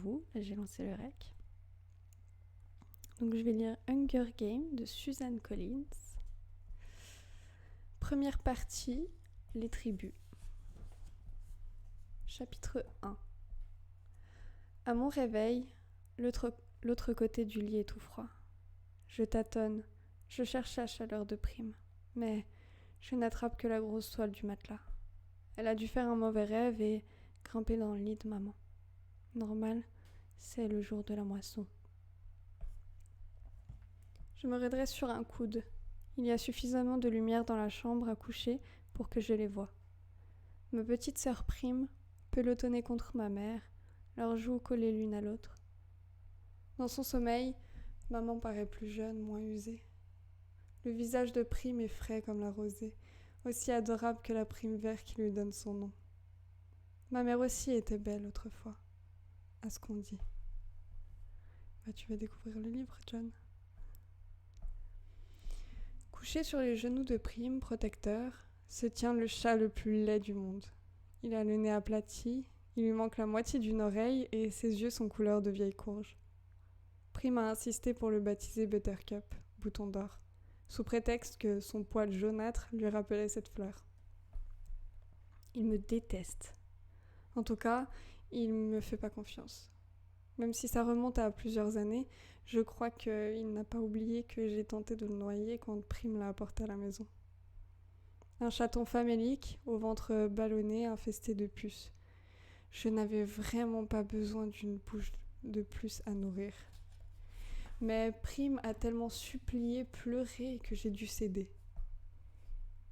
vous. Là, j'ai lancé le rec. Donc je vais lire Hunger Games de Suzanne Collins. Première partie, les tribus. Chapitre 1. À mon réveil, l'autre côté du lit est tout froid. Je tâtonne, je cherche la chaleur de Prime, mais je n'attrape que la grosse toile du matelas. Elle a dû faire un mauvais rêve et grimper dans le lit de maman. Normal, c'est le jour de la moisson. Je me redresse sur un coude. Il y a suffisamment de lumière dans la chambre à coucher pour que je les voie. Ma petite sœur Prime, pelotonnée contre ma mère, leurs joues collées l'une à l'autre. Dans son sommeil, maman paraît plus jeune, moins usée. Le visage de Prime est frais comme la rosée, aussi adorable que la prime vert qui lui donne son nom. Ma mère aussi était belle autrefois, à ce qu'on dit. Tu vas découvrir le livre, John. Couché sur les genoux de Prime, protecteur, se tient le chat le plus laid du monde. Il a le nez aplati, il lui manque la moitié d'une oreille et ses yeux sont couleur de vieille courge. Prime a insisté pour le baptiser Buttercup, bouton d'or, sous prétexte que son poil jaunâtre lui rappelait cette fleur. Il me déteste. En tout cas, il me fait pas confiance. Même si ça remonte à plusieurs années, je crois qu'il n'a pas oublié que j'ai tenté de le noyer quand Prime l'a apporté à la maison. Un chaton famélique, au ventre ballonné, infesté de puces. Je n'avais vraiment pas besoin d'une bouche de plus à nourrir. Mais Prime a tellement supplié, pleuré, que j'ai dû céder.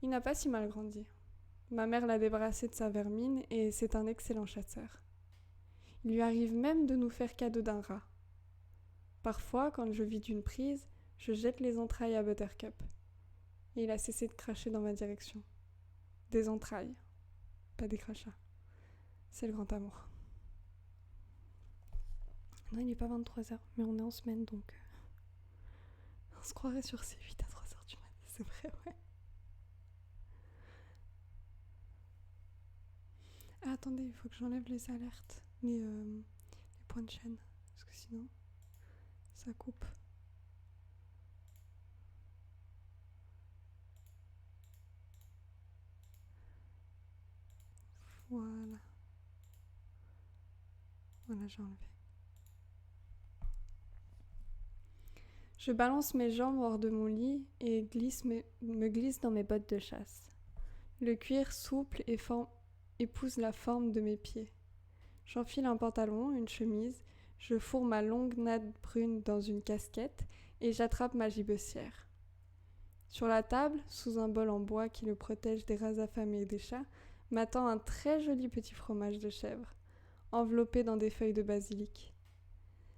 Il n'a pas si mal grandi. Ma mère l'a débarrassé de sa vermine et c'est un excellent chasseur. Il lui arrive même de nous faire cadeau d'un rat. Parfois, quand je vide une prise, je jette les entrailles à Buttercup. Et il a cessé de cracher dans ma direction. Des entrailles, pas des crachats. C'est le grand amour. Non, il n'est pas 23h, mais on est en semaine, donc... On se croirait sur C8 à 3h du matin, c'est vrai, ouais. Ah, attendez, il faut que j'enlève les alertes, les points de chaîne, parce que sinon, ça coupe. Voilà. Voilà, j'ai enlevé. Je balance mes jambes hors de mon lit et me glisse dans mes bottes de chasse. Le cuir souple épouse la forme de mes pieds. J'enfile un pantalon, une chemise, je fourre ma longue natte brune dans une casquette et j'attrape ma gibecière. Sur la table, sous un bol en bois qui le protège des rats affamés et des chats, m'attend un très joli petit fromage de chèvre, enveloppé dans des feuilles de basilic.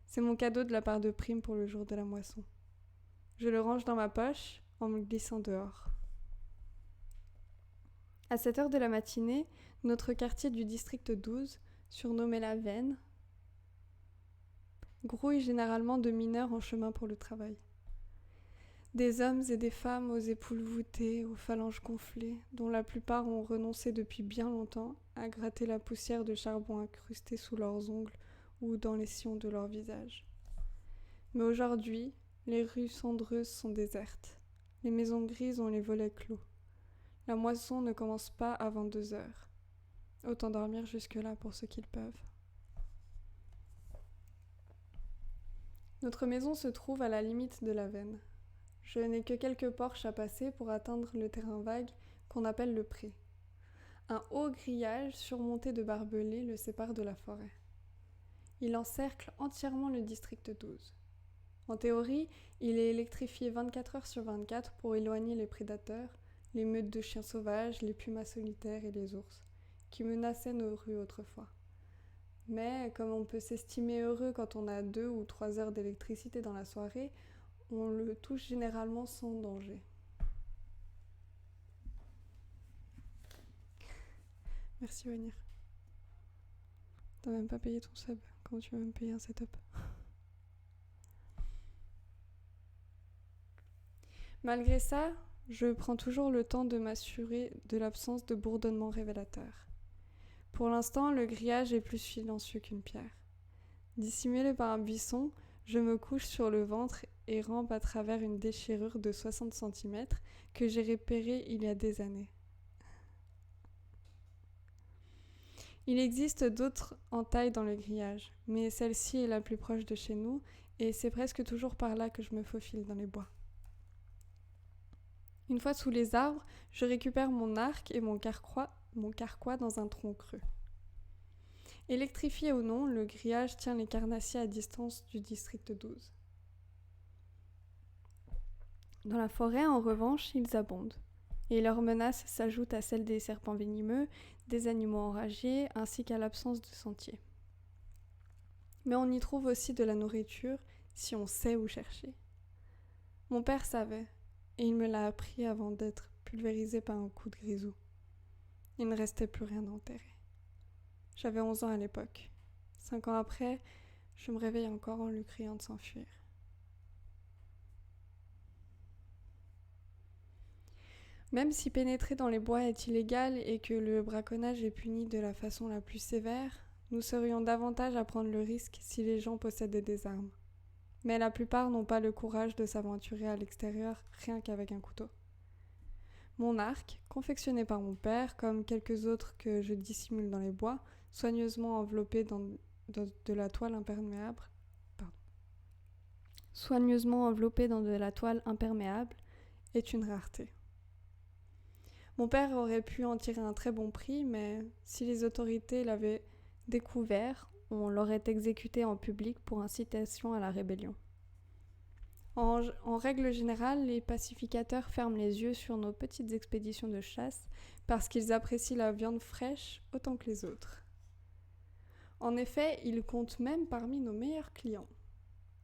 C'est mon cadeau de la part de Prime pour le jour de la moisson. Je le range dans ma poche en me glissant dehors. À 7h de la matinée, notre quartier du district 12, surnommé la Veine, grouille généralement de mineurs en chemin pour le travail. Des hommes et des femmes aux épaules voûtées, aux phalanges gonflées, dont la plupart ont renoncé depuis bien longtemps à gratter la poussière de charbon incrustée sous leurs ongles ou dans les sillons de leur visage. Mais aujourd'hui, les rues cendreuses sont désertes. Les maisons grises ont les volets clos. La moisson ne commence pas à 22h. Autant dormir jusque-là pour ceux qui le peuvent. Notre maison se trouve à la limite de la Veine. Je n'ai que quelques porches à passer pour atteindre le terrain vague qu'on appelle le pré. Un haut grillage surmonté de barbelés le sépare de la forêt. Il encercle entièrement le district 12. En théorie, il est électrifié 24h/24 pour éloigner les prédateurs, les meutes de chiens sauvages, les pumas solitaires et les ours, qui menaçaient nos rues autrefois. Mais comme on peut s'estimer heureux quand on a 2 ou 3 heures d'électricité dans la soirée, on le touche généralement sans danger. Merci Vanir. T'as même pas payé ton sub, comment tu vas me payer un setup? Malgré ça, je prends toujours le temps de m'assurer de l'absence de bourdonnement révélateur. Pour l'instant, le grillage est plus silencieux qu'une pierre. Dissimulée par un buisson, je me couche sur le ventre et rampe à travers une déchirure de 60 centimètres que j'ai repérée il y a des années. Il existe d'autres entailles dans le grillage, mais celle-ci est la plus proche de chez nous et c'est presque toujours par là que je me faufile dans les bois. Une fois sous les arbres, je récupère mon arc et mon carquois dans un tronc creux. Électrifié ou non, le grillage tient les carnassiers à distance du district 12. Dans la forêt, en revanche, ils abondent. Et leurs menaces s'ajoutent à celles des serpents venimeux, des animaux enragés, ainsi qu'à l'absence de sentiers. Mais on y trouve aussi de la nourriture, si on sait où chercher. Mon père savait, et il me l'a appris avant d'être pulvérisé par un coup de grisou. Il ne restait plus rien à enterrer. J'avais 11 ans à l'époque. 5 ans après, je me réveille encore en lui criant de s'enfuir. Même si pénétrer dans les bois est illégal et que le braconnage est puni de la façon la plus sévère, nous serions davantage à prendre le risque si les gens possédaient des armes. Mais la plupart n'ont pas le courage de s'aventurer à l'extérieur rien qu'avec un couteau. Mon arc, confectionné par mon père, comme quelques autres que je dissimule dans les bois, soigneusement enveloppé dans de la toile imperméable, est une rareté. Mon père aurait pu en tirer un très bon prix, mais si les autorités l'avaient découvert, on l'aurait exécuté en public pour incitation à la rébellion. En règle générale, les pacificateurs ferment les yeux sur nos petites expéditions de chasse parce qu'ils apprécient la viande fraîche autant que les autres. En effet, ils comptent même parmi nos meilleurs clients.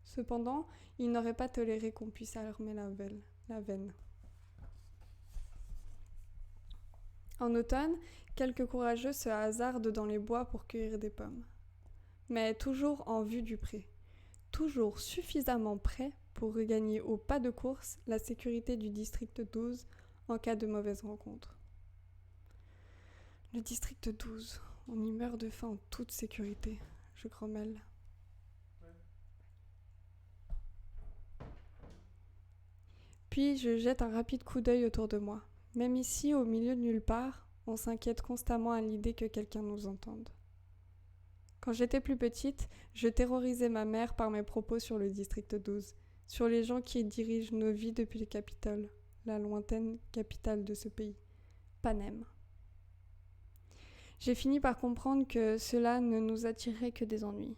Cependant, ils n'auraient pas toléré qu'on puisse armer la veine. En automne, quelques courageux se hasardent dans les bois pour cueillir des pommes. Mais toujours en vue du pré. Toujours suffisamment près pour regagner au pas de course la sécurité du district 12 en cas de mauvaise rencontre. Le district 12, on y meurt de faim en toute sécurité, je grommelle. Puis je jette un rapide coup d'œil autour de moi. Même ici, au milieu de nulle part, on s'inquiète constamment à l'idée que quelqu'un nous entende. Quand j'étais plus petite, je terrorisais ma mère par mes propos sur le district 12, sur les gens qui dirigent nos vies depuis le Capitole, la lointaine capitale de ce pays, Panem. J'ai fini par comprendre que cela ne nous attirait que des ennuis.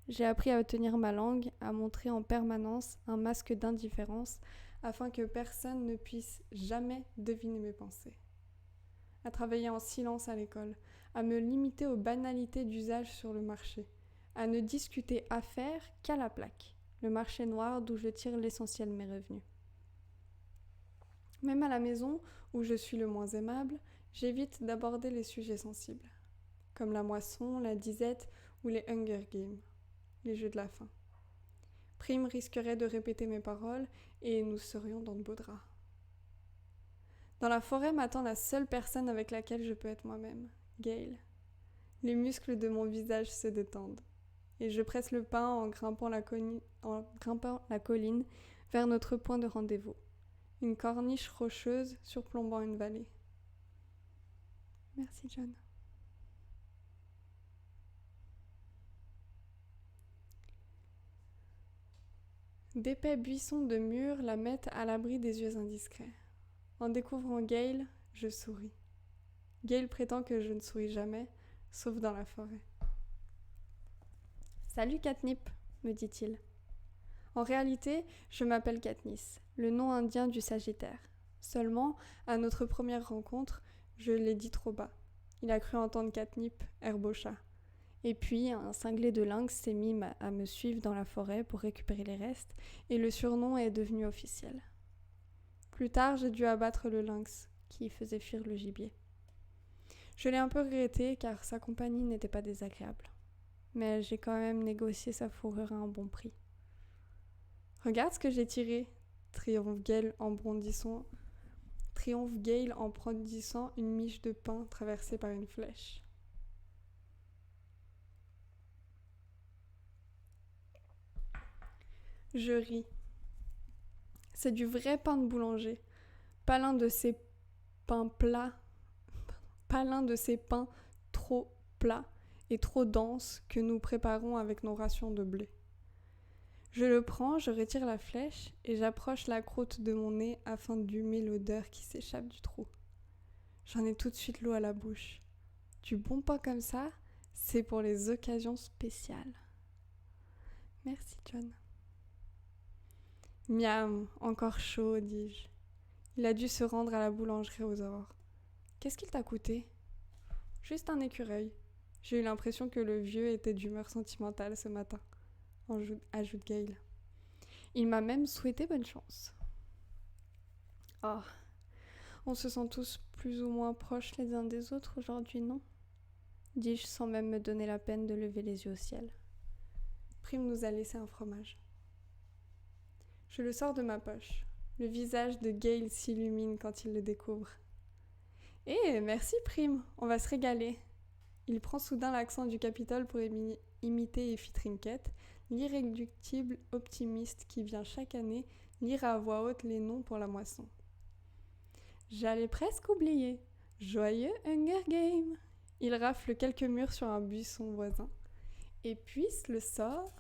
J'ai appris à tenir ma langue, à montrer en permanence un masque d'indifférence afin que personne ne puisse jamais deviner mes pensées. À travailler en silence à l'école, à me limiter aux banalités d'usage sur le marché, à ne discuter affaires qu'à la plaque, le marché noir d'où je tire l'essentiel de mes revenus. Même à la maison, où je suis le moins aimable, j'évite d'aborder les sujets sensibles, comme la moisson, la disette ou les Hunger Games, les jeux de la faim. Prime risquerait de répéter mes paroles et nous serions dans de beaux draps. Dans la forêt m'attend la seule personne avec laquelle je peux être moi-même, Gale. Les muscles de mon visage se détendent et je presse le pas en grimpant la colline vers notre point de rendez-vous, une corniche rocheuse surplombant une vallée. Merci, John. D'épais buissons de murs la mettent à l'abri des yeux indiscrets. En découvrant Gale, je souris. Gale prétend que je ne souris jamais, sauf dans la forêt. « Salut Catnip », me dit-il. En réalité, je m'appelle Katniss, le nom indien du Sagittaire. Seulement, à notre première rencontre, je l'ai dit trop bas. Il a cru entendre Catnip, herbochat. Et puis, un cinglé de lynx s'est mis à me suivre dans la forêt pour récupérer les restes, et le surnom est devenu officiel. Plus tard, j'ai dû abattre le lynx, qui faisait fuir le gibier. Je l'ai un peu regretté, car sa compagnie n'était pas désagréable. Mais j'ai quand même négocié sa fourrure à un bon prix. « Regarde ce que j'ai tiré !» triomphe Gale en brandissant une miche de pain traversée par une flèche. Je ris. C'est du vrai pain de boulanger, pas l'un de ces pains plats, pas l'un de ces pains trop plats et trop denses que nous préparons avec nos rations de blé. Je le prends, je retire la flèche et j'approche la croûte de mon nez afin d'humer l'odeur qui s'échappe du trou. J'en ai tout de suite l'eau à la bouche. Du bon pain comme ça, c'est pour les occasions spéciales. Merci, John. Miam, encore chaud, dis-je. Il a dû se rendre à la boulangerie aux aurores. Qu'est-ce qu'il t'a coûté ? Juste un écureuil. J'ai eu l'impression que le vieux était d'humeur sentimentale ce matin, ajoute Gail. Il m'a même souhaité bonne chance. Oh, on se sent tous plus ou moins proches les uns des autres aujourd'hui, non ? Dis-je sans même me donner la peine de lever les yeux au ciel. Prime nous a laissé un fromage. Je le sors de ma poche. Le visage de Gail s'illumine quand il le découvre. « Eh, merci Prime, on va se régaler !» Il prend soudain l'accent du Capitole pour imiter Effie Trinket, l'irréductible optimiste qui vient chaque année lire à voix haute les noms pour la moisson. J'allais presque oublier. Joyeux Hunger Game. Il rafle quelques murs sur un buisson voisin. Et puis le sort.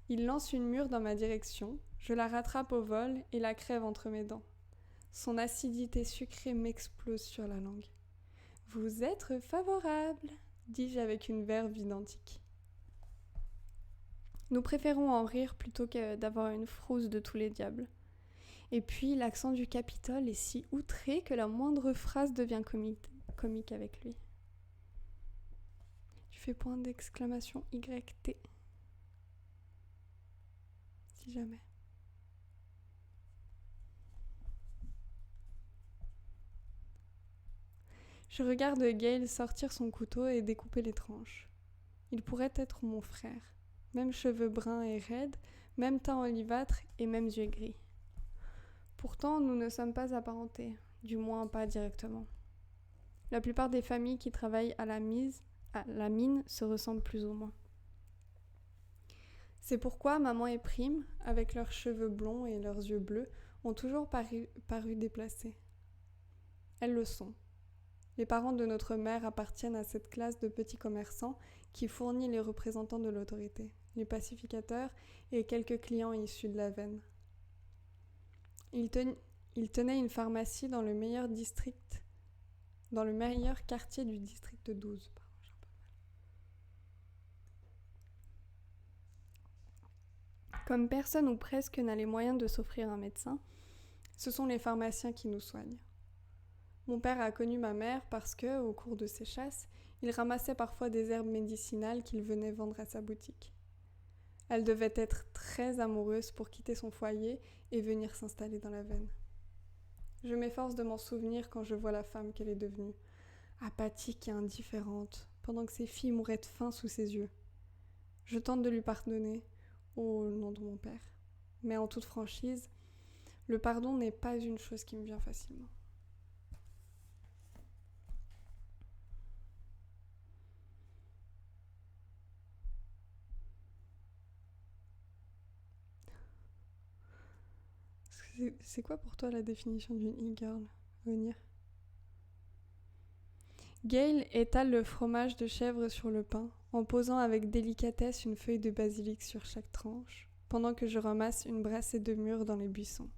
Il lance une mûre dans ma direction. Je la rattrape au vol et la crève entre mes dents. Son acidité sucrée m'explose sur la langue. Vous êtes favorable, dis-je avec une verve identique. Nous préférons en rire plutôt que d'avoir une frousse de tous les diables. Et puis l'accent du Capitole est si outré que la moindre phrase devient comique avec lui. Tu fais point d'exclamation YT. Si jamais. Je regarde Gail sortir son couteau et découper les tranches. Il pourrait être mon frère. Même cheveux bruns et raides, même teint olivâtre et mêmes yeux gris. Pourtant, nous ne sommes pas apparentés, du moins pas directement. La plupart des familles qui travaillent à la mine se ressemblent plus ou moins. C'est pourquoi maman et Prime, avec leurs cheveux blonds et leurs yeux bleus, ont toujours paru déplacés. Elles le sont. Les parents de notre mère appartiennent à cette classe de petits commerçants qui fournit les représentants de l'autorité, les pacificateurs et quelques clients issus de la veine. Il tenait une pharmacie dans le meilleur quartier du district 12. Comme personne ou presque n'a les moyens de s'offrir un médecin, ce sont les pharmaciens qui nous soignent. Mon père a connu ma mère parce que, au cours de ses chasses, il ramassait parfois des herbes médicinales qu'il venait vendre à sa boutique. Elle devait être très amoureuse pour quitter son foyer et venir s'installer dans la veine. Je m'efforce de m'en souvenir quand je vois la femme qu'elle est devenue, apathique et indifférente, pendant que ses filles mouraient de faim sous ses yeux. Je tente de lui pardonner, au nom de mon père. Mais en toute franchise, le pardon n'est pas une chose qui me vient facilement. C'est quoi pour toi la définition d'une e-girl, Venir? Gail étale le fromage de chèvre sur le pain, en posant avec délicatesse une feuille de basilic sur chaque tranche, pendant que je ramasse une brassée de mûres dans les buissons.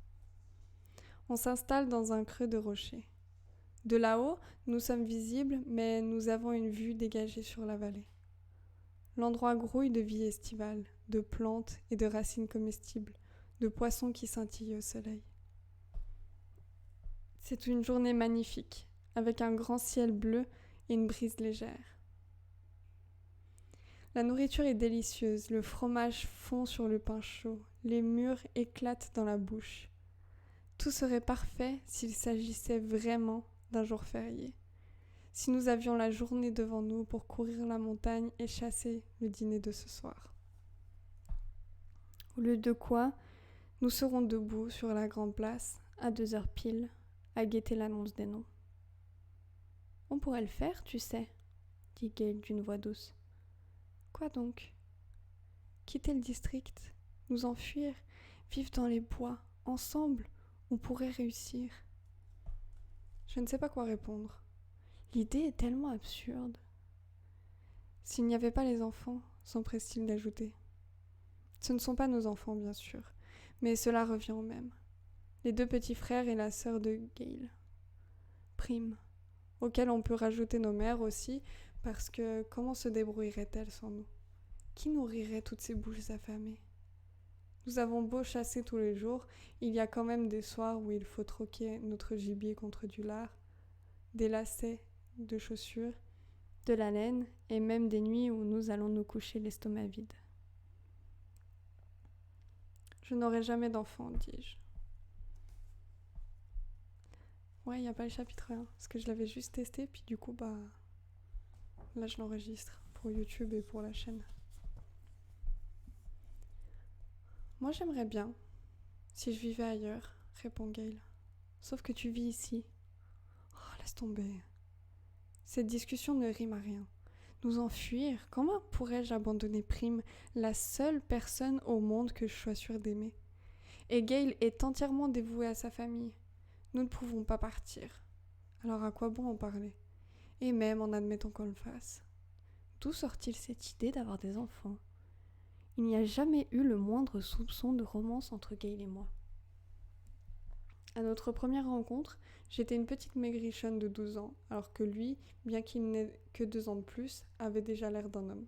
On s'installe dans un creux de rocher. De là-haut, nous sommes visibles, mais nous avons une vue dégagée sur la vallée. L'endroit grouille de vie estivale, de plantes et de racines comestibles, de poissons qui scintillent au soleil. C'est une journée magnifique, avec un grand ciel bleu et une brise légère. La nourriture est délicieuse, le fromage fond sur le pain chaud, les mûres éclatent dans la bouche. Tout serait parfait s'il s'agissait vraiment d'un jour férié. Si nous avions la journée devant nous pour courir la montagne et chasser le dîner de ce soir. Au lieu de quoi, nous serons debout sur la grande place, à 2h pile, à guetter l'annonce des noms. On pourrait le faire, tu sais, dit Gail d'une voix douce. Quoi donc ? Quitter le district Nous enfuir, vivre dans les bois, ensemble, on pourrait réussir. Je ne sais pas quoi répondre. L'idée est tellement absurde. S'il n'y avait pas les enfants, s'empresse-t-il d'ajouter. Ce ne sont pas nos enfants, bien sûr, mais cela revient au même. Les 2 petits frères et la sœur de Gale. Prime, auquel on peut rajouter nos mères aussi, parce que comment se débrouilleraient-elles sans nous? Qui nourrirait toutes ces bouches affamées? Nous avons beau chasser tous les jours, il y a quand même des soirs où il faut troquer notre gibier contre du lard, des lacets de chaussures, de la laine, et même des nuits où nous allons nous coucher l'estomac vide. Je n'aurai jamais d'enfant, dis-je. Ouais, il n'y a pas le chapitre 1, parce que je l'avais juste testé, puis du coup, là je l'enregistre pour YouTube et pour la chaîne. Moi j'aimerais bien, si je vivais ailleurs, répond Gale. Sauf que tu vis ici. Oh, laisse tomber. Cette discussion ne rime à rien. Nous enfuir, comment pourrais-je abandonner Prime, la seule personne au monde que je sois sûre d'aimer? Et Gale est entièrement dévoué à sa famille. Nous ne pouvons pas partir. Alors à quoi bon en parler? Et même en admettant qu'on le fasse. D'où sort-il cette idée d'avoir des enfants? Il n'y a jamais eu le moindre soupçon de romance entre Gale et moi. À notre première rencontre, j'étais une petite maigrichonne de 12 ans, alors que lui, bien qu'il n'ait que 2 ans de plus, avait déjà l'air d'un homme.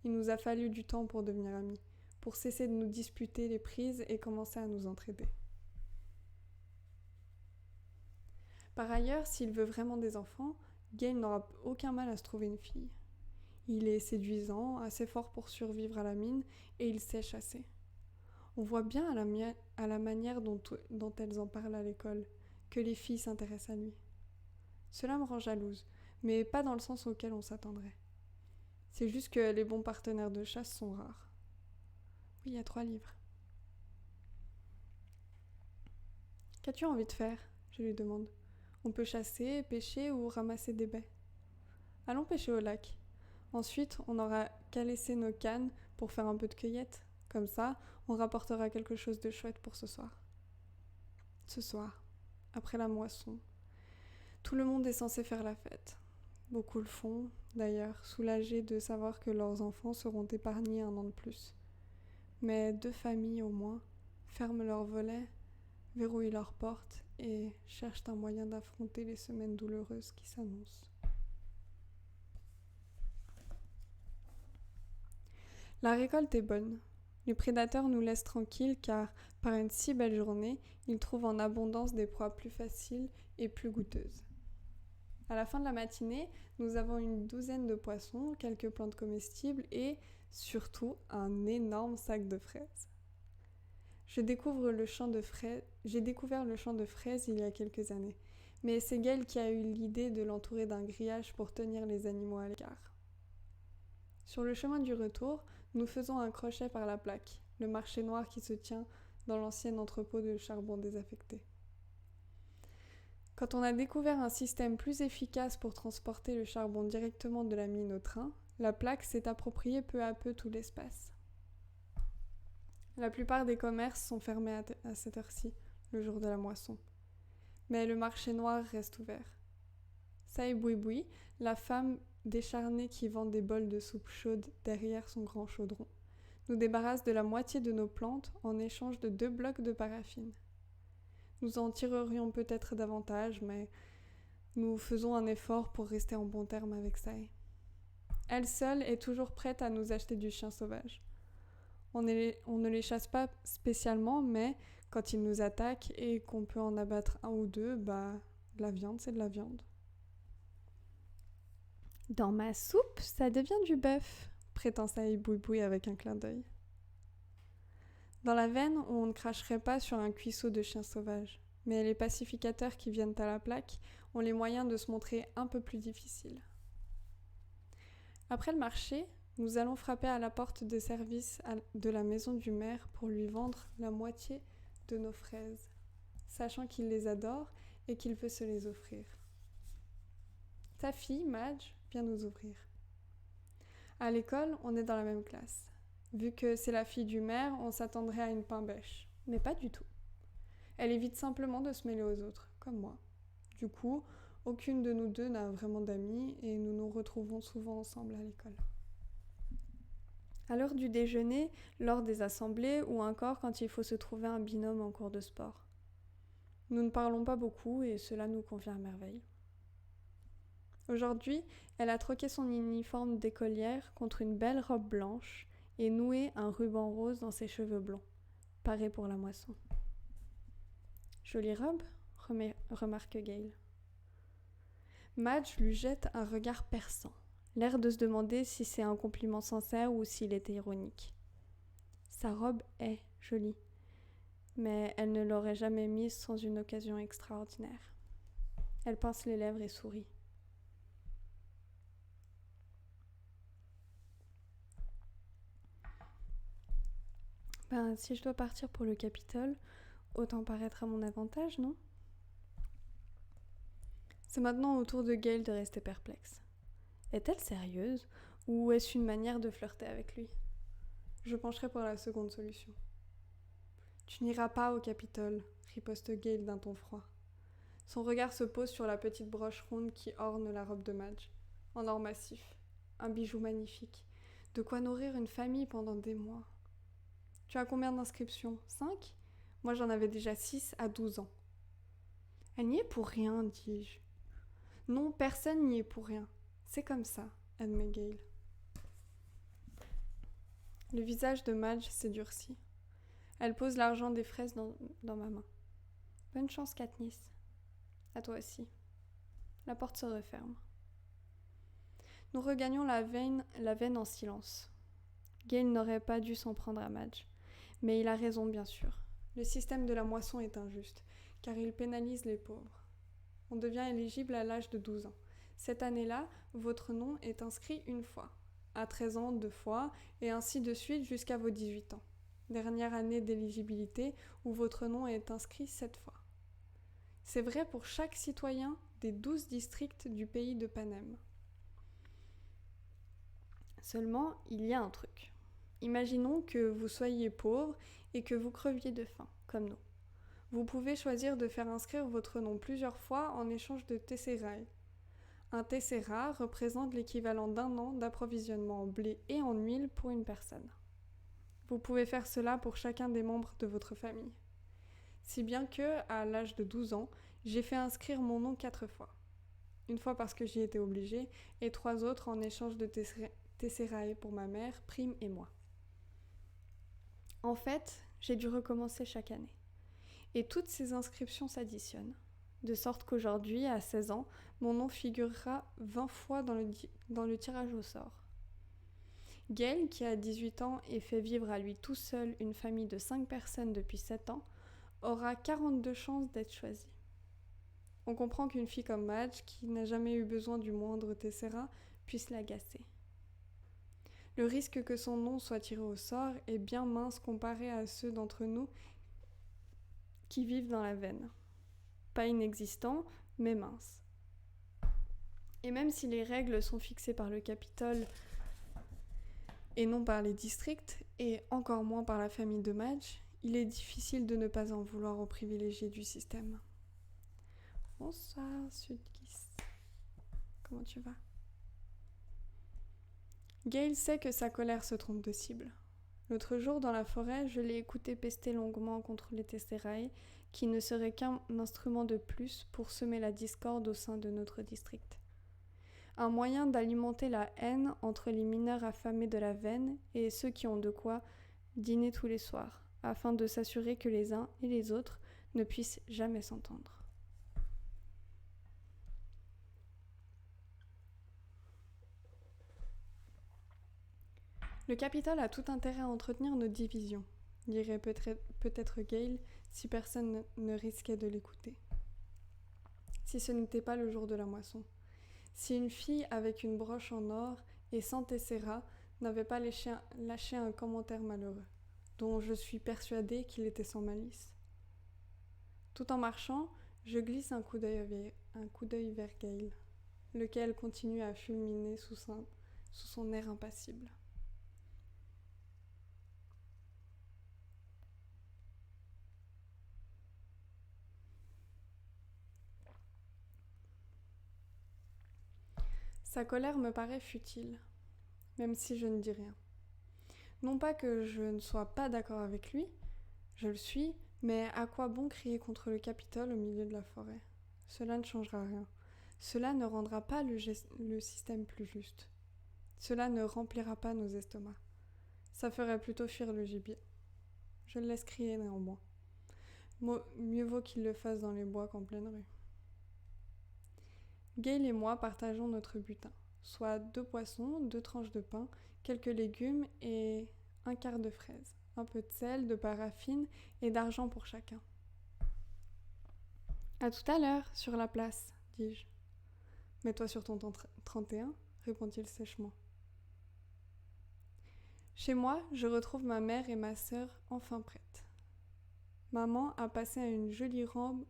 Il nous a fallu du temps pour devenir amis, pour cesser de nous disputer les prises et commencer à nous entraider. Par ailleurs, s'il veut vraiment des enfants, Gale n'aura aucun mal à se trouver une fille. Il est séduisant, assez fort pour survivre à la mine, et il sait chasser. On voit bien à la manière dont elles en parlent à l'école, que les filles s'intéressent à lui. Cela me rend jalouse, mais pas dans le sens auquel on s'attendrait. C'est juste que les bons partenaires de chasse sont rares. Oui, il y a 3 livres. Qu'as-tu envie de faire? Je lui demande. On peut chasser, pêcher ou ramasser des baies. Allons pêcher au lac. Ensuite, on n'aura qu'à laisser nos cannes pour faire un peu de cueillette. Comme ça, on rapportera quelque chose de chouette pour ce soir. Ce soir, après la moisson, tout le monde est censé faire la fête. Beaucoup le font, d'ailleurs, soulagés de savoir que leurs enfants seront épargnés 1 an de plus. Mais 2 familles au moins ferment leurs volets, verrouillent leurs portes et cherchent un moyen d'affronter les semaines douloureuses qui s'annoncent. La récolte est bonne. Les prédateurs nous laissent tranquilles car, par une si belle journée, ils trouvent en abondance des proies plus faciles et plus goûteuses. À la fin de la matinée, nous avons une 12aine de poissons, quelques plantes comestibles et, surtout, un énorme sac de fraises. J'ai découvert le champ de fraises il y a quelques années, mais c'est Gale qui a eu l'idée de l'entourer d'un grillage pour tenir les animaux à l'écart. Sur le chemin du retour, nous faisons un crochet par la plaque, le marché noir qui se tient dans l'ancien entrepôt de charbon désaffecté. Quand on a découvert un système plus efficace pour transporter le charbon directement de la mine au train, la plaque s'est appropriée peu à peu tout l'espace. La plupart des commerces sont fermés à cette heure-ci, le jour de la moisson. Mais le marché noir reste ouvert. Saï-Boui-Boui, la femme décharnée qui vend des bols de soupe chaude derrière son grand chaudron, nous débarrasse de la moitié de nos plantes en échange de 2 blocs de paraffine. Nous en tirerions peut-être davantage, mais nous faisons un effort pour rester en bon terme avec Saï. Elle seule est toujours prête à nous acheter du chien sauvage. On ne les chasse pas spécialement, mais quand ils nous attaquent et qu'on peut en abattre 1 ou 2, de la viande, c'est de la viande. Dans ma soupe, ça devient du bœuf, prétend Saï-Boui-Boui avec un clin d'œil. Dans la veine, on ne cracherait pas sur un cuisseau de chien sauvage, mais les pacificateurs qui viennent à la plaque ont les moyens de se montrer un peu plus difficiles. Après le marché, nous allons frapper à la porte de service de la maison du maire pour lui vendre la moitié de nos fraises, sachant qu'il les adore et qu'il veut se les offrir. Ta fille, Madge, vient nous ouvrir. À l'école, on est dans la même classe. Vu que c'est la fille du maire, on s'attendrait à une pain-bêche. Mais pas du tout. Elle évite simplement de se mêler aux autres, comme moi. Du coup, aucune de nous deux n'a vraiment d'amis et nous nous retrouvons souvent ensemble à l'école. À l'heure du déjeuner, lors des assemblées ou encore quand il faut se trouver un binôme en cours de sport. Nous ne parlons pas beaucoup et cela nous convient à merveille. Aujourd'hui, elle a troqué son uniforme d'écolière contre une belle robe blanche et noué un ruban rose dans ses cheveux blonds, parée pour la moisson. Jolie robe, remarque Gail. Madge lui jette un regard perçant, l'air de se demander si c'est un compliment sincère ou s'il était ironique. Sa robe est jolie, mais elle ne l'aurait jamais mise sans une occasion extraordinaire. Elle pince les lèvres et sourit. Si je dois partir pour le Capitole, autant paraître à mon avantage, non ? C'est maintenant au tour de Gail de rester perplexe. Est-elle sérieuse ou est-ce une manière de flirter avec lui ? Je pencherai pour la seconde solution. Tu n'iras pas au Capitole, riposte Gail d'un ton froid. Son regard se pose sur la petite broche ronde qui orne la robe de Madge, en or massif, un bijou magnifique, de quoi nourrir une famille pendant des mois. Tu as combien d'inscriptions ? 5 ? Moi j'en avais déjà 6 à 12 ans. Elle n'y est pour rien, dis-je. Non, personne n'y est pour rien. C'est comme ça, admet Gail. Le visage de Madge s'est durci. Elle pose l'argent des fraises dans ma main. Bonne chance, Katniss. À toi aussi. La porte se referme. Nous regagnons la veine en silence. Gail n'aurait pas dû s'en prendre à Madge. Mais il a raison, bien sûr. Le système de la moisson est injuste, car il pénalise les pauvres. On devient éligible à l'âge de 12 ans. Cette année-là, votre nom est inscrit une fois. À 13 ans, 2 fois, et ainsi de suite jusqu'à vos 18 ans. Dernière année d'éligibilité où votre nom est inscrit 7 fois. C'est vrai pour chaque citoyen des 12 districts du pays de Panem. Seulement, il y a un truc. Imaginons que vous soyez pauvre et que vous creviez de faim, comme nous. Vous pouvez choisir de faire inscrire votre nom plusieurs fois en échange de tesserae. Un tessera représente l'équivalent d'un an d'approvisionnement en blé et en huile pour une personne. Vous pouvez faire cela pour chacun des membres de votre famille. Si bien que, à l'âge de 12 ans, j'ai fait inscrire mon nom 4 fois. Une fois parce que j'y étais obligée, et 3 autres en échange de tesserae pour ma mère, Prime et moi. En fait, j'ai dû recommencer chaque année. Et toutes ces inscriptions s'additionnent. De sorte qu'aujourd'hui, à 16 ans, mon nom figurera 20 fois dans le tirage au sort. Gail, qui a 18 ans et fait vivre à lui tout seul une famille de 5 personnes depuis 7 ans, aura 42 chances d'être choisie. On comprend qu'une fille comme Madge, qui n'a jamais eu besoin du moindre tessera, puisse l'agacer. Le risque que son nom soit tiré au sort est bien mince comparé à ceux d'entre nous qui vivent dans la veine. Pas inexistant, mais mince. Et même si les règles sont fixées par le Capitole et non par les districts, et encore moins par la famille de Madge, il est difficile de ne pas en vouloir aux privilégiés du système. Bonsoir, Sudgis. Comment tu vas ? Gail sait que sa colère se trompe de cible. L'autre jour, dans la forêt, je l'ai écouté pester longuement contre les tesserae, qui ne seraient qu'un instrument de plus pour semer la discorde au sein de notre district. Un moyen d'alimenter la haine entre les mineurs affamés de la veine et ceux qui ont de quoi dîner tous les soirs, afin de s'assurer que les uns et les autres ne puissent jamais s'entendre. Le Capitole a tout intérêt à entretenir nos divisions, dirait peut-être Gail si personne ne risquait de l'écouter. Si ce n'était pas le jour de la moisson. Si une fille avec une broche en or et sans tessera n'avait pas lâché un commentaire malheureux, dont je suis persuadée qu'il était sans malice. Tout en marchant, je glisse un coup d'œil vers Gail, lequel continue à fulminer sous son air impassible. Sa colère me paraît futile, même si je ne dis rien. Non pas que je ne sois pas d'accord avec lui, je le suis, mais à quoi bon crier contre le Capitole au milieu de la forêt? Cela ne changera rien. Cela ne rendra pas le système plus juste. Cela ne remplira pas nos estomacs. Ça ferait plutôt fuir le gibier. Je le laisse crier néanmoins. Mieux vaut qu'il le fasse dans les bois qu'en pleine rue. Gale et moi partageons notre butin, soit 2 poissons, 2 tranches de pain, quelques légumes et un quart de fraise, un peu de sel, de paraffine et d'argent pour chacun. À tout à l'heure, sur la place, dis-je. Mets-toi sur ton 31, répond-il sèchement. Chez moi, je retrouve ma mère et ma sœur enfin prêtes. Maman a passé une jolie robe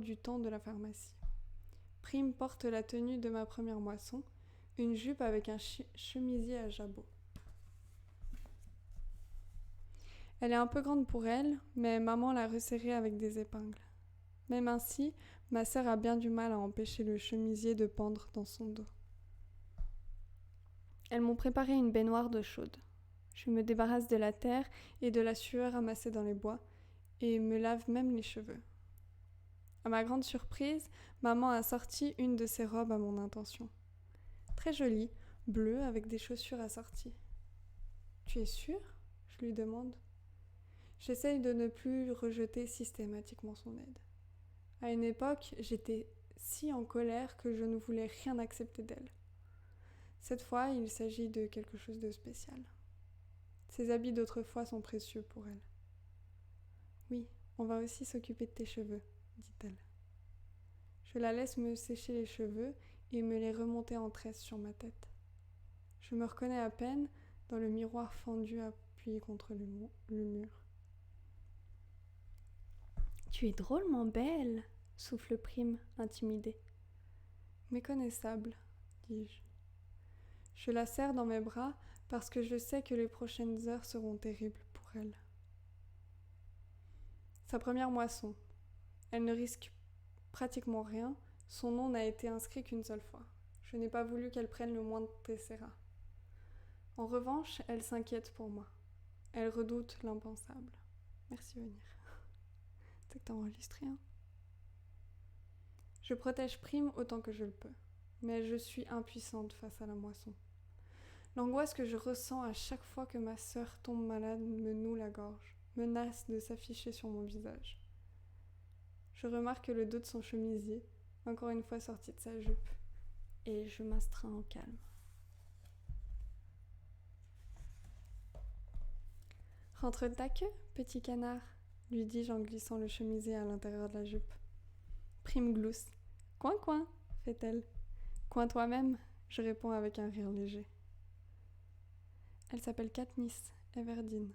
du temps de la pharmacie. Prime porte la tenue de ma première moisson, une jupe avec un chemisier à jabot. Elle est un peu grande pour elle, mais maman l'a resserrée avec des épingles. Même ainsi, ma sœur a bien du mal à empêcher le chemisier de pendre dans son dos. Elles m'ont préparé une baignoire d'eau chaude. Je me débarrasse de la terre et de la sueur amassée dans les bois, et me lave même les cheveux. À ma grande surprise, maman a sorti une de ses robes à mon intention. Très jolie, bleue avec des chaussures assorties. « Tu es sûre ?» je lui demande. J'essaye de ne plus rejeter systématiquement son aide. À une époque, j'étais si en colère que je ne voulais rien accepter d'elle. Cette fois, il s'agit de quelque chose de spécial. Ses habits d'autrefois sont précieux pour elle. « Oui, on va aussi s'occuper de tes cheveux, » dit-elle. Je la laisse me sécher les cheveux et me les remonter en tresse sur ma tête. Je me reconnais à peine dans le miroir fendu appuyé contre le mur. « Tu es drôlement belle !» souffle Prime, intimidée. « Méconnaissable, » dis-je. Je la serre dans mes bras parce que je sais que les prochaines heures seront terribles pour elle. Sa première moisson. Elle ne risque pratiquement rien. Son nom n'a été inscrit qu'une seule fois. Je n'ai pas voulu qu'elle prenne le moindre tessera. En revanche, elle s'inquiète pour moi. Elle redoute l'impensable. Merci, Venir. C'est que t'as enregistré, hein? Je protège Prime autant que je le peux, mais je suis impuissante face à la moisson. L'angoisse que je ressens à chaque fois que ma sœur tombe malade me noue la gorge, menace de s'afficher sur mon visage. Je remarque le dos de son chemisier, encore une fois sorti de sa jupe, et je m'astreins au calme. « Rentre ta queue, petit canard !» lui dis-je en glissant le chemisier à l'intérieur de la jupe. Prime glousse. « Coin, coin !» fait-elle. « Coin toi-même !» je réponds avec un rire léger. Elle s'appelle Katniss Everdeen.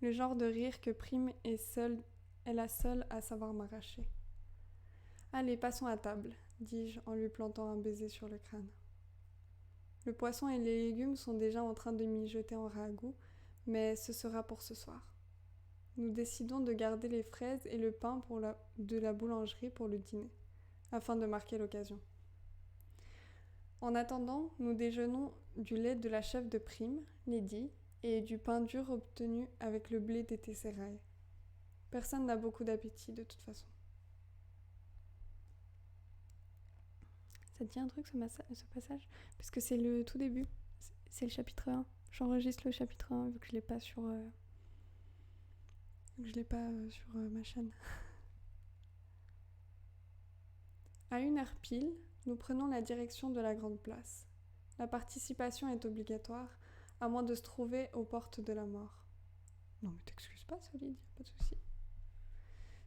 Le genre de rire que Prime est la seule à savoir m'arracher. « Allez, passons à table !» dis-je en lui plantant un baiser sur le crâne. Le poisson et les légumes sont déjà en train de mijoter en ragoût, mais ce sera pour ce soir. Nous décidons de garder les fraises et le pain de la boulangerie pour le dîner, afin de marquer l'occasion. En attendant, nous déjeunons du lait de la chèvre de Prime, Lady, et du pain dur obtenu avec le blé des tesserailles. Personne n'a beaucoup d'appétit de toute façon. Ça te dit un truc ce passage? Parce que c'est le tout début, c'est le chapitre 1. J'enregistre le chapitre 1 vu que je l'ai pas sur ma chaîne. À 1h pile, nous prenons la direction de la grande place. La participation est obligatoire, à moins de se trouver aux portes de la mort. Non mais t'excuses pas, Solide, y a pas de souci.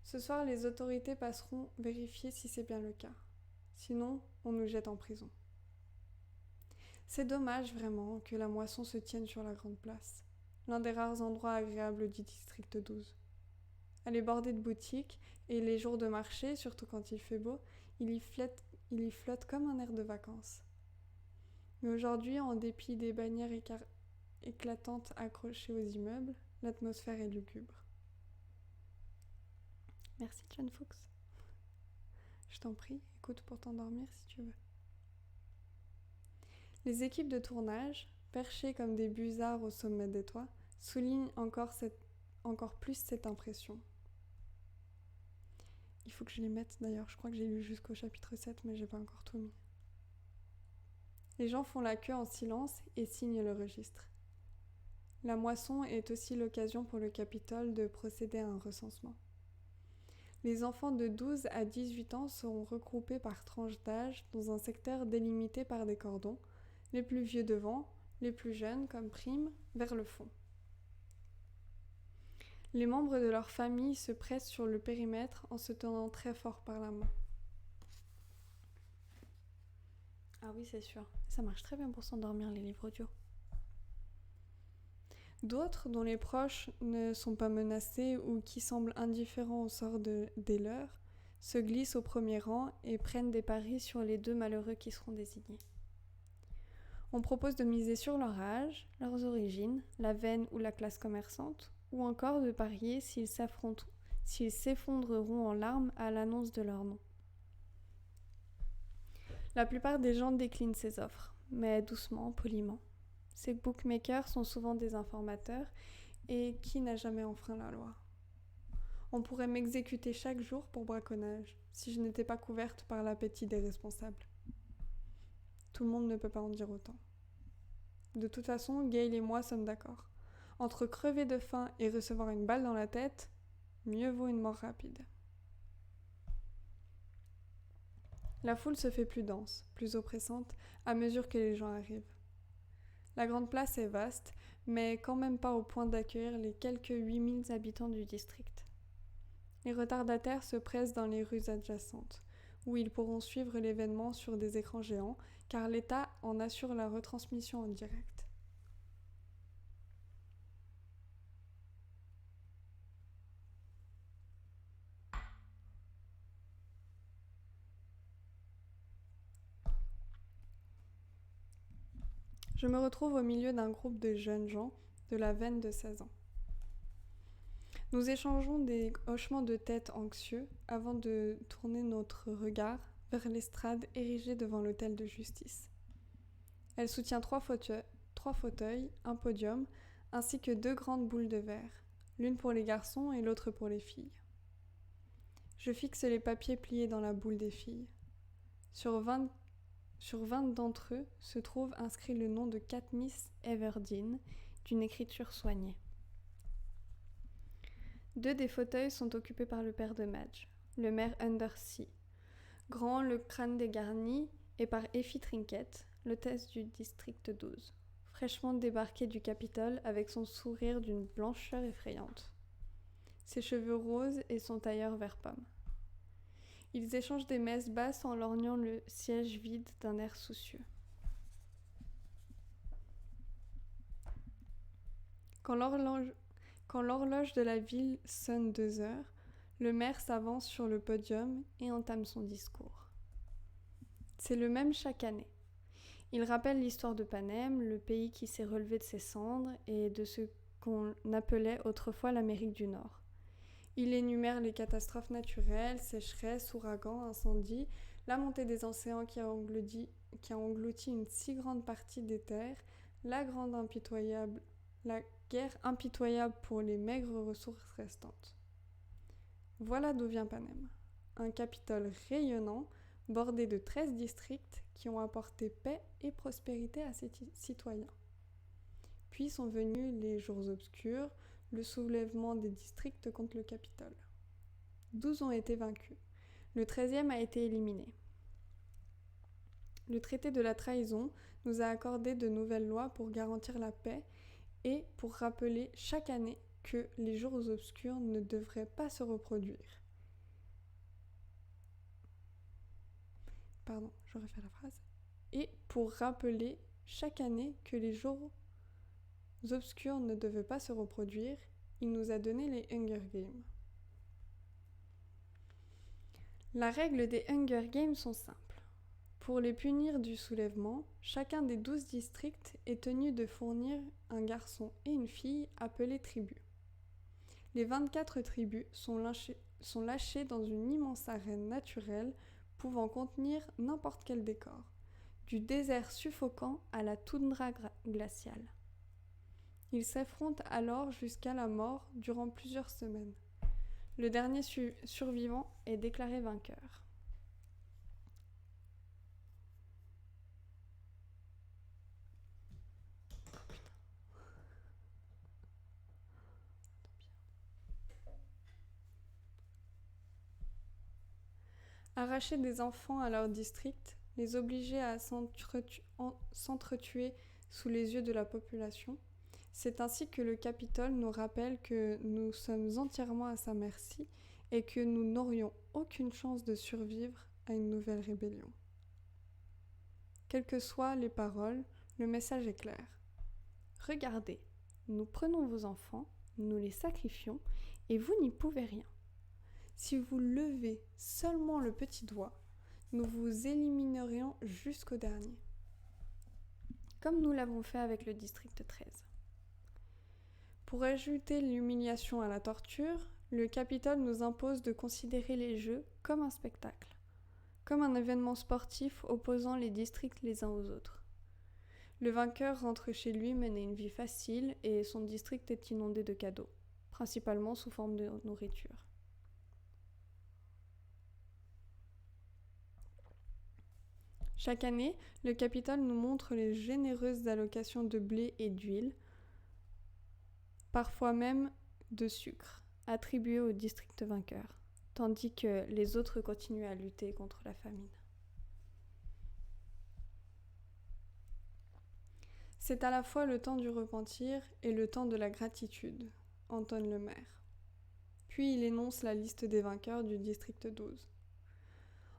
Ce soir, les autorités passeront vérifier si c'est bien le cas. Sinon, on nous jette en prison. C'est dommage vraiment que la moisson se tienne sur la grande place, l'un des rares endroits agréables du district 12. Elle est bordée de boutiques et les jours de marché, surtout quand il fait beau, il y flotte comme un air de vacances. Mais aujourd'hui, en dépit des bannières éclatantes accrochées aux immeubles, l'atmosphère est lugubre. Merci John Fuchs. Je t'en prie, Écoute pour t'endormir si tu veux. Les équipes de tournage, perchées comme des busards au sommet des toits, soulignent encore plus cette impression. Il faut que je les mette d'ailleurs, je crois que j'ai lu jusqu'au chapitre 7 mais j'ai pas encore tout mis. Les gens font la queue en silence et signent le registre. La moisson est aussi l'occasion pour le Capitole de procéder à un recensement. Les enfants de 12 à 18 ans seront regroupés par tranche d'âge dans un secteur délimité par des cordons, les plus vieux devant, les plus jeunes, comme Prime, vers le fond. Les membres de leur famille se pressent sur le périmètre en se tenant très fort par la main. Ah oui, c'est sûr. Ça marche très bien pour s'endormir, les livres audio. D'autres, dont les proches ne sont pas menacés ou qui semblent indifférents au sort des leurs, se glissent au premier rang et prennent des paris sur les 2 malheureux qui seront désignés. On propose de miser sur leur âge, leurs origines, la veine ou la classe commerçante, ou encore de parier s'ils s'effondreront en larmes à l'annonce de leur nom. La plupart des gens déclinent ces offres, mais doucement, poliment. Ces bookmakers sont souvent des informateurs, et qui n'a jamais enfreint la loi ? On pourrait m'exécuter chaque jour pour braconnage, si je n'étais pas couverte par l'appétit des responsables. Tout le monde ne peut pas en dire autant. De toute façon, Gail et moi sommes d'accord. Entre crever de faim et recevoir une balle dans la tête, mieux vaut une mort rapide. La foule se fait plus dense, plus oppressante, à mesure que les gens arrivent. La grande place est vaste, mais quand même pas au point d'accueillir les quelques 8000 habitants du district. Les retardataires se pressent dans les rues adjacentes, où ils pourront suivre l'événement sur des écrans géants, car l'État en assure la retransmission en direct. Je me retrouve au milieu d'un groupe de jeunes gens de la veine de 16 ans. Nous échangeons des hochements de tête anxieux avant de tourner notre regard vers l'estrade érigée devant l'hôtel de justice. Elle soutient 3 fauteuils, un podium, ainsi que 2 grandes boules de verre, l'une pour les garçons et l'autre pour les filles. Je fixe les papiers pliés dans la boule des filles. Sur 20 d'entre eux se trouve inscrit le nom de Katniss Everdeen, d'une écriture soignée. 2 des fauteuils sont occupés par le père de Madge, le maire Undersea, grand, le crâne dégarni, et par Effie Trinket, l'hôtesse du district 12, fraîchement débarquée du Capitole avec son sourire d'une blancheur effrayante. Ses cheveux roses et son tailleur vert pomme. Ils échangent des messes basses en lorgnant le siège vide d'un air soucieux. Quand l'horloge de la ville sonne 2 heures, le maire s'avance sur le podium et entame son discours. C'est le même chaque année. Il rappelle l'histoire de Panem, le pays qui s'est relevé de ses cendres et de ce qu'on appelait autrefois l'Amérique du Nord. Il énumère les catastrophes naturelles, sécheresses, ouragans, incendies, la montée des océans qui a englouti une si grande partie des terres, la guerre impitoyable pour les maigres ressources restantes. Voilà d'où vient Panem, un Capitole rayonnant, bordé de 13 districts qui ont apporté paix et prospérité à ses citoyens. Puis sont venus les jours obscurs, le soulèvement des districts contre le Capitole. 12 ont été vaincus. Le 13e a été éliminé. Le traité de la trahison nous a accordé de nouvelles lois pour garantir la paix et pour rappeler chaque année que les jours obscurs ne devraient pas se reproduire. Pardon, je refais la phrase. Et pour rappeler chaque année que les jours obscurs ne devaient pas se reproduire, il nous a donné les Hunger Games. La règle des Hunger Games sont simples. Pour les punir du soulèvement, chacun des 12 districts est tenu de fournir un garçon et une fille appelés tribus. Les 24 tribus sont lâchées dans une immense arène naturelle pouvant contenir n'importe quel décor, du désert suffocant à la toundra glaciale. Ils s'affrontent alors jusqu'à la mort durant plusieurs semaines. Le dernier survivant est déclaré vainqueur. Arracher des enfants à leur district, les obliger à s'entretuer sous les yeux de la population, c'est ainsi que le Capitole nous rappelle que nous sommes entièrement à sa merci et que nous n'aurions aucune chance de survivre à une nouvelle rébellion. Quelles que soient les paroles, le message est clair. Regardez, nous prenons vos enfants, nous les sacrifions et vous n'y pouvez rien. Si vous levez seulement le petit doigt, nous vous éliminerions jusqu'au dernier. Comme nous l'avons fait avec le district 13. Pour ajouter l'humiliation à la torture, le Capitole nous impose de considérer les jeux comme un spectacle, comme un événement sportif opposant les districts les uns aux autres. Le vainqueur rentre chez lui mener une vie facile et son district est inondé de cadeaux, principalement sous forme de nourriture. Chaque année, le Capitole nous montre les généreuses allocations de blé et d'huile, parfois même de sucre, attribuées au district vainqueur, tandis que les autres continuent à lutter contre la famine. C'est à la fois le temps du repentir et le temps de la gratitude, entonne le maire. Puis il énonce la liste des vainqueurs du district 12.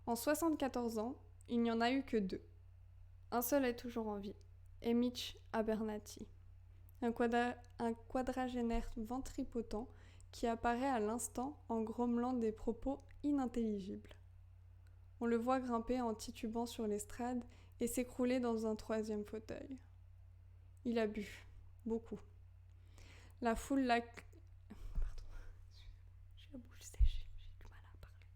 En 74 ans, il n'y en a eu que 2. Un seul est toujours en vie, Mitch Abernathy, un quadragénaire ventripotent qui apparaît à l'instant en grommelant des propos inintelligibles. On le voit grimper en titubant sur l'estrade et s'écrouler dans un 3e fauteuil. Il a bu, beaucoup. La foule l'accueille. Pardon, j'ai la bouche sèche, j'ai du mal à parler.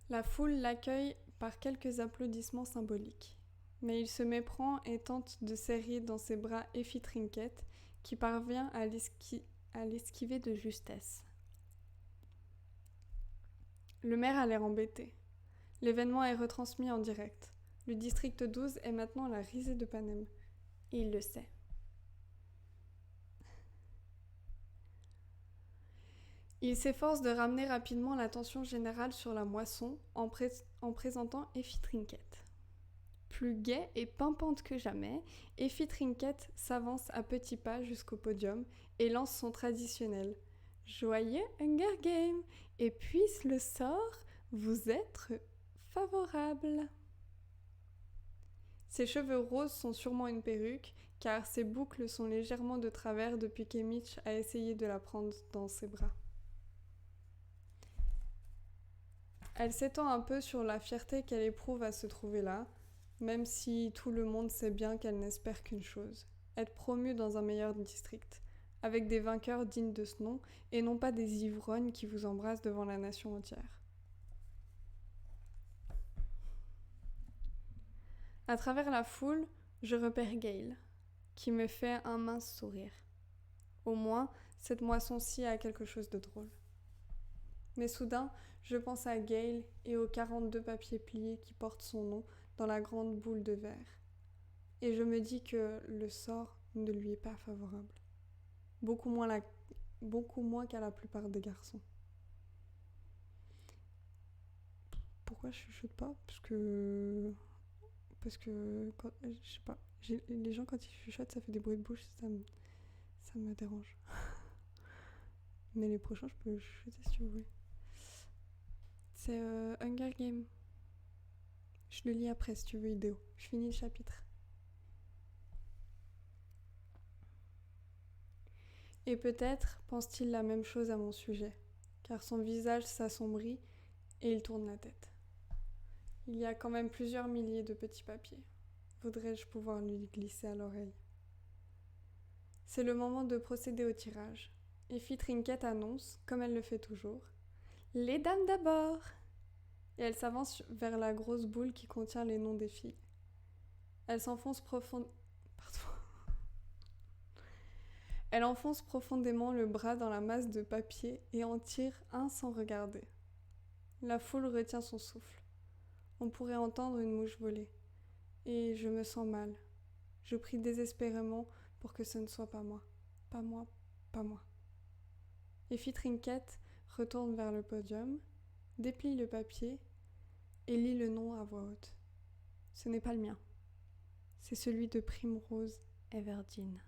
La foule l'accueille par quelques applaudissements symboliques. Mais il se méprend et tente de serrer dans ses bras Effie Trinket, qui parvient à l'esquiver de justesse. Le maire a l'air embêté. L'événement est retransmis en direct. Le district 12 est maintenant la risée de Panem. Et il le sait. Il s'efforce de ramener rapidement l'attention générale sur la moisson en présentant Effie Trinket. Plus gaie et pimpante que jamais, Effie Trinket s'avance à petits pas jusqu'au podium et lance son traditionnel « Joyeux Hunger Game et puisse le sort vous être favorable !» Ses cheveux roses sont sûrement une perruque, car ses boucles sont légèrement de travers depuis qu'Mitch a essayé de la prendre dans ses bras. Elle s'étend un peu sur la fierté qu'elle éprouve à se trouver là, même si tout le monde sait bien qu'elle n'espère qu'une chose, être promue dans un meilleur district, avec des vainqueurs dignes de ce nom, et non pas des ivrognes qui vous embrassent devant la nation entière. À travers la foule, je repère Gale, qui me fait un mince sourire. Au moins, cette moisson-ci a quelque chose de drôle. Mais soudain, je pense à Gale et aux 42 papiers pliés qui portent son nom dans la grande boule de verre. Et je me dis que le sort ne lui est pas favorable. Beaucoup moins qu'à la plupart des garçons. Pourquoi je chuchote pas ? Parce que quand, je sais pas, les gens quand ils chuchotent, ça fait des bruits de bouche, ça me dérange. Mais les prochains, je peux chuchoter si vous voulez. C'est Hunger Game. Je le lis après si tu veux, idéo. Je finis le chapitre. Et peut-être pense-t-il la même chose à mon sujet, car son visage s'assombrit et il tourne la tête. Il y a quand même plusieurs milliers de petits papiers. Voudrais-je pouvoir lui glisser à l'oreille ? C'est le moment de procéder au tirage. Effie Trinket annonce, comme elle le fait toujours, « Les dames d'abord !» Et elle s'avance vers la grosse boule qui contient les noms des filles. Elle s'enfonce Elle enfonce profondément le bras dans la masse de papier et en tire un sans regarder. La foule retient son souffle. On pourrait entendre une mouche voler. Et je me sens mal. Je prie désespérément pour que ce ne soit pas moi. Pas moi, pas moi. Effie Trinket retourne vers le podium, déplie le papier et lit le nom à voix haute. Ce n'est pas le mien. C'est celui de Primrose Everdeen.